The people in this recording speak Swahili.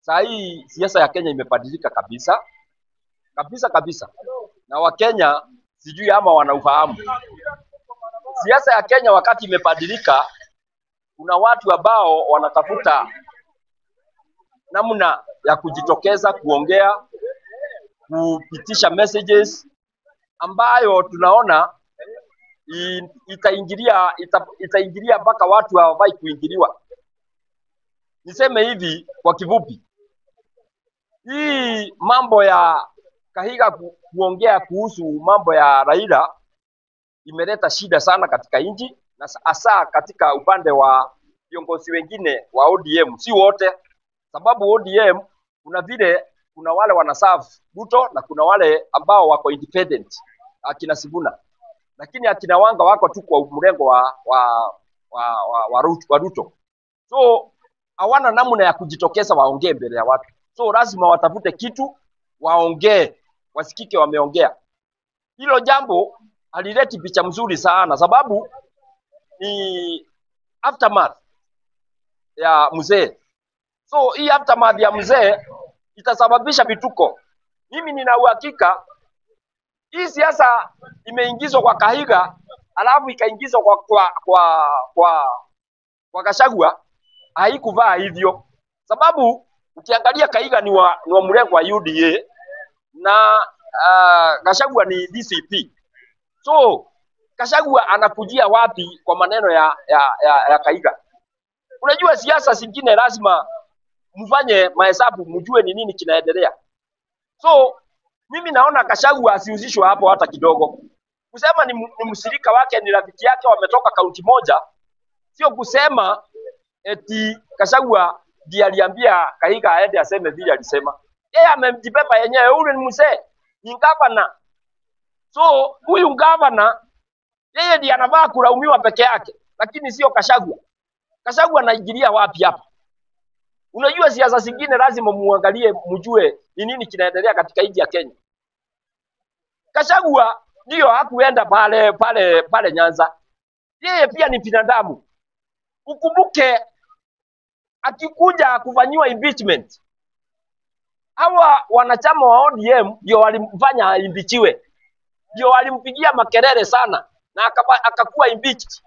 Saa hii siasa ya Kenya imebadilika kabisa kabisa, na Wakenya sijui ama wanaufahamu. Siasa ya Kenya wakati imebadilika, kuna watu ambao wanatafuta namna ya kujitokeza kuongea, kupitisha messages ambayo tunaona itaingilia mpaka watu hawafai kuingiliwa. Niseme hivi kwa kifupi, hii mambo ya Kahiga kuongea kuhusu mambo ya Raila imeleta shida sana katika nchi, na hasa katika upande wa viongozi wengine wa ODM, si wote, sababu ODM kuna wale wanaserve Ruto na kuna wale ambao wako independent, akina Sifuna, lakini akina Wanga wako tu kwa mrengo wa Ruto. So hawana namna ya kujitokeza waongee mbele ya watu, so lazima watafute kitu waongee, wasikike wameongea. Hilo jambo halileti picha mzuri sana, sababu ni aftermath ya mzee. So hii aftermath ya mzee itasababisha vituko. Mimi nina uhakika hii siasa imeingizwa kwa Kahiga, alafu ikaingizwa kwa Gachagua, haikuvaa hivyo, sababu ukiangalia Kahiga ni wa mrengo wa UDA na Gachagua ni DCP. So Gachagua anakujia wapi kwa maneno ya Kahiga? Unajua siasa zingine lazima mfanye mahesabu, mjue ni nini kinaendelea. So mimi naona Gachagua asihusishwe hapo hata kidogo. Kusema ni mshirika wake, ni rafiki yake, wametoka kaunti moja, sio kusema eti Gachagua ndiye aliambia Kahiga aende aseme vile alisema. Yeye amemjibeba yenyewe, ule ni mzee, ni gavana. So huyu gavana yeye ndiye anafaa kulaumiwa peke yake, lakini sio Gachagua. Gachagua anaingilia wapi hapa? Unajua siasa zingine lazima muangalie, mjue ni nini kinaendelea katika nchi ya Kenya. Gachagua ndio hakuenda pale Nyanza. Yeye pia ni binadamu. Ukumbuke akikuja kufanyiwa impeachment, hawa wanachama wa ODM ndio walimfanya impeachiwe, ndio walimpigia makelele sana na akakuwa impeached.